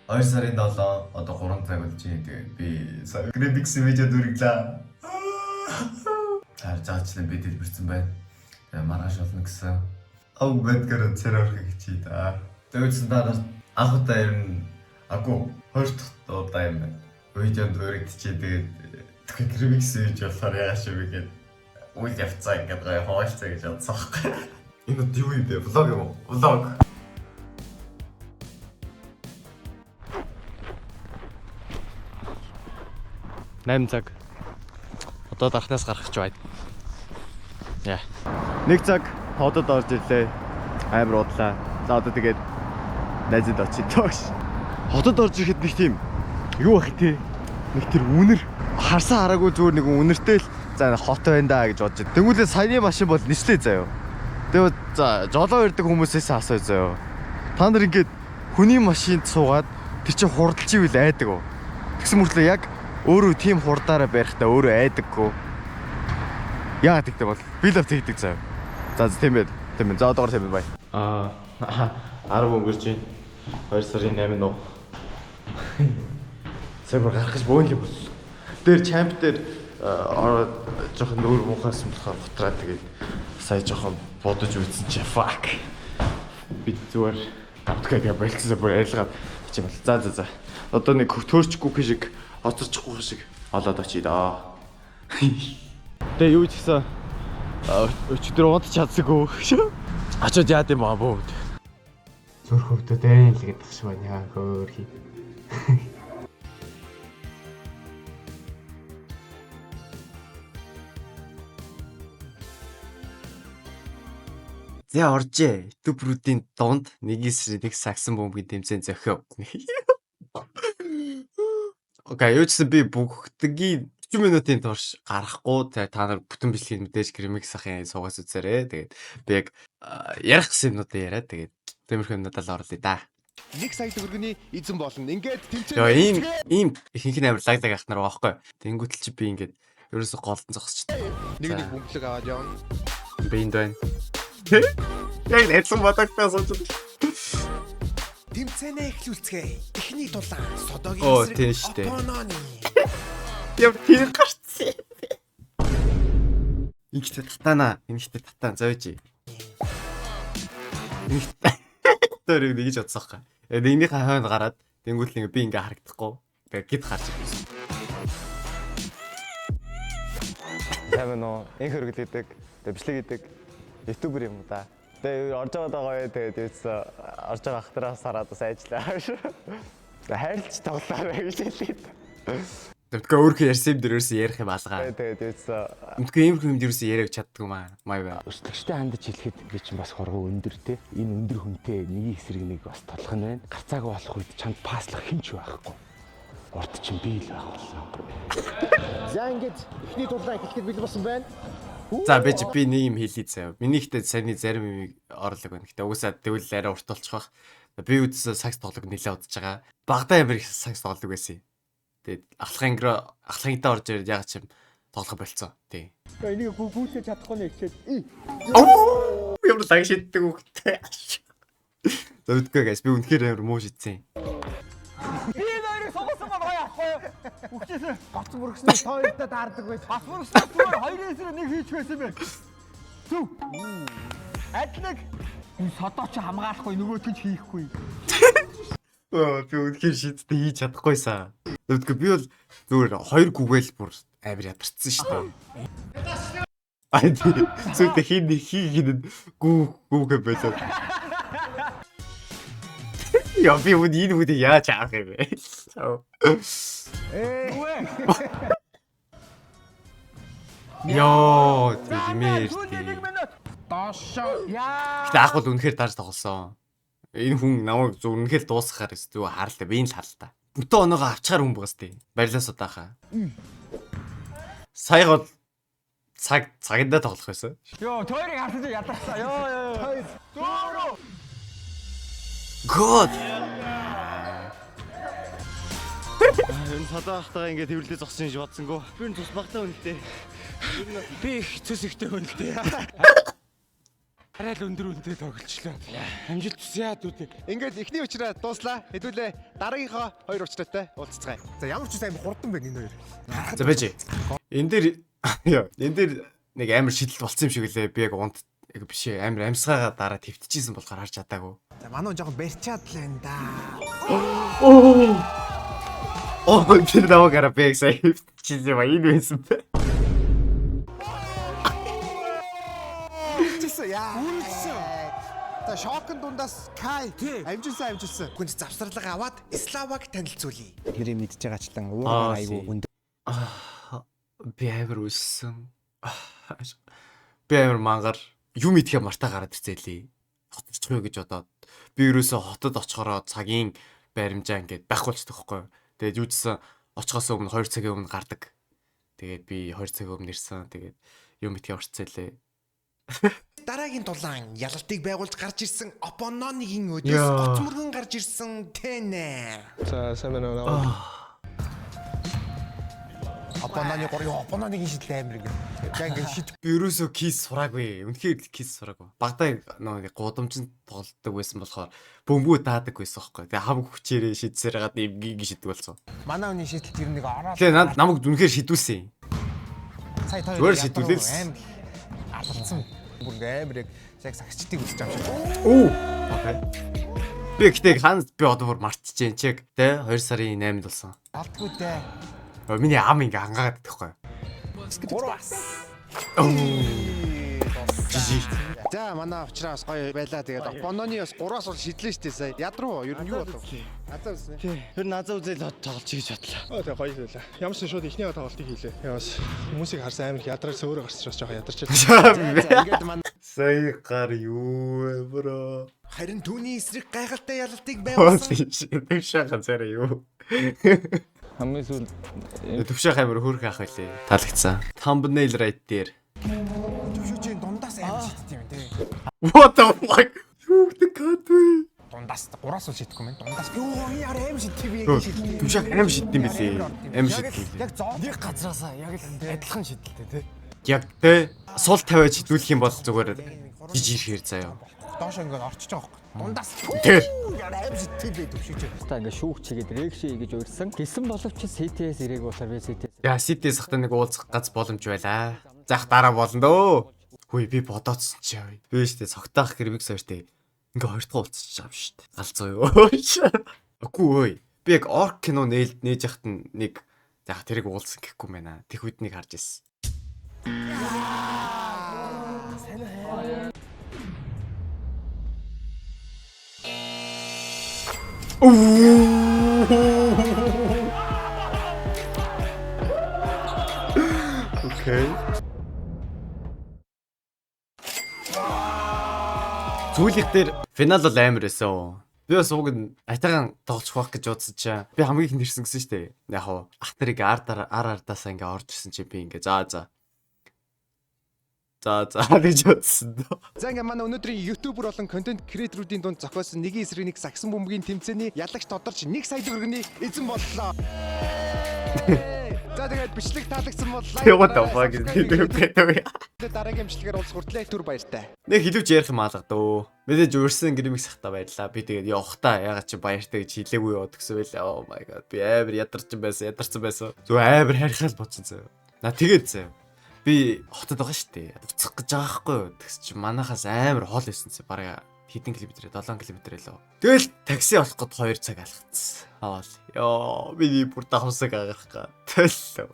2 сарын 7 одоо 3 цаг болж байна. Тэгээд би сая Graphics видео дүрглээ. Цаачлан би дэлбэрсэн байна. Тэгээд маргааш олно гэсэн. Бэдгэр цэрэг хичээ да. Тэгээд надад анх удаа ер нь агуу 2 дахь удаа юм байна. Видеонд өргөдчихээ тэгээд Graphics видео болохоор яаш вэ гэдэг үйл явцаа ингээд гоё хуваалцаа гэж бодсон байхгүй. Энэ юу юм бэ? Влог юм уу? Влог. 8 цаг. Одоо дарахнаас гарах гэж байна. Яа. 1 цаг хотод орж ирлээ. Амар удлаа. За одоо тэгээд найзад очиж тоош. Хотод орж ирэхэд нэг тийм юу бах тий. Нэг тэр үнэр харсан хараагүй зүгээр нэг үнэртэй л за хот байна да гэж бодож. Тэгвэл саяны машин бол нэслээ заяа. Тэгээд за жолоо ирдэг хүмүүсээс асууя заяа. Та нар ингээд хүний машинд суугаад тэр чинь хурдалж ивэл айдаг уу? Тэгсэн мөртлөө яг өөрөө тийм хурдаараа барихтаа өөрөө айдаггүй. Яа тэгдэг бол би л тэгдэг заяа. За тийм байл. Тийм ээ. За одоогоор тийм бай. 10 өнгөрч байна. 2 сарын 8 нөө. Сабар гарах гэж бөөнлөө бол. Тэр чамп дээр ороод жоохон нүүр муухайсан болохоор готраа тэгээд сая жоохон бодож үзсэн чи fuck. Би зүгээр автогаа болцсон бүр арилгаад чи бол. За. Одоо нэг төөрчгүй шиг оцорчихгүй шиг олоод очие даа. Тэгээ юу ч гэсэн өчигдөр унтч чадсаггүй. Ачаад яад юм аа бөө. Зүрх хөвдөд айн л гэдэг шиг байна хөөрхий. За оржээ. Ютуберуудын донд нэг сагсан бөмбөгийн тэмцээн зохио. Окей, юу ч гэсэн би бүгдгийн 40 минутын турш гарахгүй та нар бүтэн бичлэгийг мэдээж Graphics ахын суугаас үзээрэй. Тэгээд би яг ярих гэсэн юмнуудаа яриад тэгээд тиймэрхүү юмнуудаа л орлоо да. 1 сая төгрөгийн эзэн болно. Ингээд тэмцээн. Яа ийм ихэнх нь амар лагдаг ах нар байгаа байхгүй. Тэнгүүтэл чи би ингээд ерөөсө голдон зогсож. Нэг бөмбөлөг аваад явна. Би энд байна. Яг нэцэн бодогтой сууж. Тэмцээнээ эхлүүлцгээе. Эхний дулаан Содогийн эсрэг Опононы. Яв тийм гарцсан. Ингэхдээ татана. Ингэхдээ татан зойж. Тэр нэг гэж бодсохгүй. Нэгнийхээ хойно гараад тэнгуүл ингээ би ингээ харагдахгүй. Тэгээ гид гарч ирсэн. Тэмээ нөө энэ хөргөл гэдэг, бичлэг гэдэг ютубер юм да. Тэгээ орж байгаа гоё тэгээд юусэн орж байгаа ахтараас хараад бас ажиллаа. Хайрлж тоглоорой гэж хэлээд. Тэгвэл өөрөө ярьсан юм дээрээс ярих юм алгаа. Тэгээд юусэн. Үнэхээр ийм юм дээрээс яриаг чаддгүй маа бай. Өсөлтөгчтэй хандаж хэлэхэд би чинь бас хоргоо өндөр те. Энэ өндөр хүнтэй нэг эсрэг нэг бас тодлох нь байна. Гарцаагүй болох үед чанд паслах хинч байхгүй. Урд чинь би л байх болсон. За ингээд эхний дулаан эхлэхэд бэлэн болсон байна. За би нэг юм хэлье заяа. Миний ихтэй саяны зарим юм орлог байна. Гэтэ угсаа тэгвэл арай урт болчих واخ. Би үзсэн сакс тоглог нэлээд удаж байгаа. Багадаа амар их сакс тоглог байсан. Тэгээд ахлагынтаа орж ирээд яг чим тоглох болцсон. Тий. Энийг гүйлж чадахгүй нэ хичээд. Ямар лаг шиддэг үгтэй. За үдгээ гайс би үнэхээр амар муу шидсэн. Би нэрийг сонгосон байгаа яахгүй. Үхчихсэн. Гоц мөргснээ тойлдоо даардаг байсан. Бас мөргснээ зүгээр 2-1 нэг хийж байсан бэ. Зүг. Адлаг. Энэ содооч хамгаалахгүй нөгөөт нь хийхгүй. Би үнэхээр шидтэй хийж чадахгүйсэн. Үдгээ би бол зүгээр 2 гүгээл бүр амар ядарсан шүү дээ. Ай зүгтээ хин гүүгээ болоо. Яа би энэ үдийг яаж авах юм бэ? Яа тиймэр тий. Доошоо. Яа. Гэтэ ах бол үнэхээр дарж тоглосон. Энэ хүн намайг зөв үнэхээр дуусгахаар зүг харалтай би энэ л харалтай. Бүтэн оноогоо авчгаар хүн байгаас тий. Барилаас удаахаа. Сая гол цагиндаа тоглох байсан. Йоо, тойрыг хартаж ядарсан. Йоо. Дөрөв. God. Энэ садаахтайгаа ингээд хэвлэлээ зогсон гэж бодсонгүй. Би энэ тус багтаа үнэтэй. Би их цэс ихтэй үнэтэй. Арай л өндөр үнэтэй тоглолчлоо. Амжилт хүсье дүүд. Ингээд эхний уучраа дууслаа. Хэдүүлээ дараагийнхаа хоёр уучраатай уулзцгаая. За ямар ч үс амар хурдан байна энэ хоёр. За байж. Энд дээр нэг амар шидэлт болцсон юм шиг лээ. Би яг унт яг биш ээ амар амьсгаагаа дараа твтчихсэн болохоор харж чадаагүй. За манай хүн жоохон барьчаад л байна да. Тэр даваагаараа би яг сая твтчихсэн юм а энэ байсан бэ. Яа. За шокн дундаас Кай амжилсан. Хүнд завсралга аваад Славаг танилцуулъя. Тэрийг мэдж байгаачлан уугаа айгу өндөр. Би амар үлсэн. Би амар мангар юм идэхэ мартаа гараад ирцээлээ. Хотчих юу гэж бодоод би ерөөсө хотод очихороо цагийн баримжаа ингээд байх болчихдог байхгүй. Тэгээд юудсан очихоос өмнө 2 цагийн өмнө гардаг. Тэгээд би 2 цагийн өмнө ирсэн. Тэгээд юм идэхэ орцээлээ. Дараагийн дулаан ялалтыг байгуулж гарч ирсэн Опононыгийн өдөөс гоц мөргөн гарч ирсэн Тэнэ. За сайн байна уу? Опононыгийн шийдэл амир ингэ. Яг ингэ шийд. Би ерөөсөө кис сураагүй. Үнэхээр кис сураагүй. Багтаа нэг гудамжинд тоглолдог байсан болохоор бөмбөө даадаг байсан байхгүй. Тэгээ хамаг хүчээрээ шийдсээр гад эвгийг шийдэг болсон. Манай хүний шийдэл тэр нэг ороод. Тэгээ намайг үнэхээр шийдүүлсэн. Сая тоо. Зүгээр шийдүүлээ л. Амир алцсан. Бүр амар яг сагчдыг үзэж байгаа юм шиг. Оо. Окей. Би ихтэй хаан би одоо бүр мартчихжээ чиг тэ 2 сарын 8-нд болсон. Алдгүй дээ. Миний ам ингээ хангаагаад байхгүй. За манай авчраас гоё байлаа. Тэгээд Опононы бас 3-аас бол шидлээ штэ сая. Ядруу ер нь юу болов? Азаа үснэ. Тий. Тэр назаа үзэл тоглож гэж бодлоо. Тэгээ гоё байлаа. Ямар ч шууд ихний тоглолтыг хийлээ. Яас хүмүүсийг харсан амар ядраас өөрөө гарч бас жоохон ядарч За ингээд манай Сая гар юу бро. Харин түүний эсрэг гайхалтай ялалтыг байгуулсан. Төвшөө ганцаараа юу. Хамгийн сүүл Төвшөө амар хөөрх ах байлээ. Таалагдсан. Thumbnail right дээр. Төвшөөчийн дундаас амир шийдтiin юм тий. What the fuck? Юу гэдэг вэ? Дундаас 3-аас л шийдэхгүй юм. Дундаас юу яар амир шийдтiin би яг шийдтiin. Төвшөө амар шийдтiin билээ. Амар шийдтiin. Яг нэг газраасаа яг л адилхан шийдэлтэй тий. Яг тэ сул тавиад шийдвүүлэх юм бол зүгээр жиж ирэхээр заяа. Доош ингээд орчиж байгаа байхгүй. Дундаас Тэр амир шийдтiin би төвшөөч. та ингээ шүүх чигээд рекшээ гэж урьсан. Гэсэн боловч CTS ирээг болохоор би CTS. яа ситээс хата нэг уулзах гац боломж байлаа. Заах дараа болно дөө. Хүй би бодоодсон чи яа. Би штэ цогтаах гэрмиг сойртэй. Ингээ хоёр дахь уулзчих чам штэ. Галзуу юу. Үгүй ой. Би яг орк кино нээж яхад нэг яг тэрийг уулзсан гэхгүй байна. Тэг үед нэг харж ирсэн. Окей. Зүйлийнх дээр финал бол амар байсан. Би бас уг нь айтайхан тоглож байх гэж бодсон чинь би хамгийн их нэрсэн гэсэн шүү дээ. Яг хуу ах нарыг ардаасаа ингээ орж ирсэн чинь би ингээ за гэж бодсон. За ингээд манай өнөөдрийн ютубер болон контент креаторуудын дунд зохиосон нэгэн эсрэг нэг сагсан бөмбөгийн тэмцээний ялагч тодорч 1 сая төгрөгийн эзэн боллоо. За тэгээд бичлэг таалагдсан бол What the fuck is this? дараагийн бичлэгээр уулзах хүртлээ түр баяртай. Нэг хэлвч ярих юм алгадөө. Мэдээж өөрсөн гэрмиг сахта байлаа. Би тэгээд явахтаа ягаад чи баяртай гэж хэлээгүй яваад гэсэн байлаа. Oh my god. Би амар ядарсан байсан. Зүг амар харихал бодсон заяа. На тэгээд заяа. Би хотод байгаа штэ. Уцах гэж байгаа хгүй юу. Тэгс чи манахаас амар хол байсан зэ. Бараг хэдэн километр 7 км лөө. Тэгэл такси олох гээд 2 цаг алхацсан. Авал. Йоо, миний бүр давсаг агарах га. Тэгэл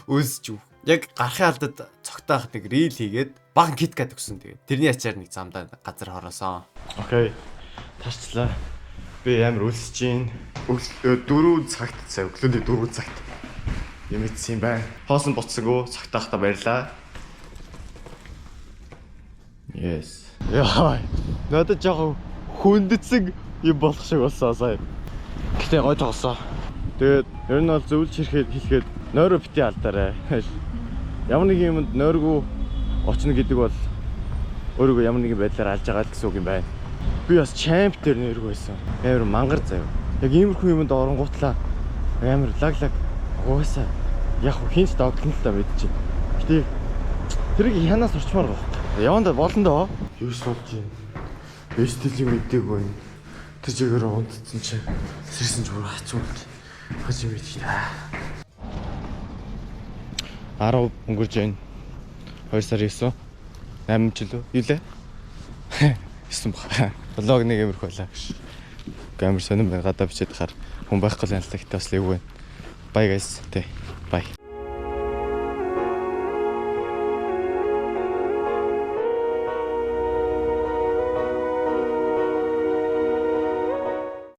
үзэж юу. Яг гарахын алдад цогтоохот нэг рил хийгээд баг киткат өгсөн тэгээд. Тэрний ачаар нэг замдаа газар хороосон. Окей. Тарчлаа. Би амар үлсэж гин. 4 цагт цаа өглөөний 4 цагт. Юм ийдсэн юм байна. Хоосон буцсагөө цогтоохтой баярлаа. Yes. Яа. Надад жоо хүндэтсэн юм болох шиг болсон сая. Гэтэ гой тоглосоо. Тэгээд ер нь бол зөвлөж хэлэхэд нойроо бити алдаарай. Ямар нэг юмд нойргүй очно гэдэг бол өөрийгөө ямар нэгэн байдлаар алж байгаа гэсэн үг юм байна. Би бас чамп дээр нойргүй байсан. Амар мангар заяа. Яг иймэрхүү юмд оронгуутлаа амар лаг уусаа. Яг хинч догтлон л та мэдчихэв. Гэтэ тэрийг янаас орчмоор байна. Яванда болно доо. Юу сууж байна? Вестилийн мэдээг байна. Тэр жигээр унтцсан чи сэрсэн ч бүр хацуул. Хаж юм бид. 10 өнгөрж байна. 2 сарын 9. 8 жилөө. Юу лээ? 9 баг. Влог нэг юмрх байлаа гэж. Камер сонирн байна. Гадаа бичээд хахаар хүн байхгүй л анхлаа. Гэтэ бас л юу вэ? Bye guys. Тэ. Bye.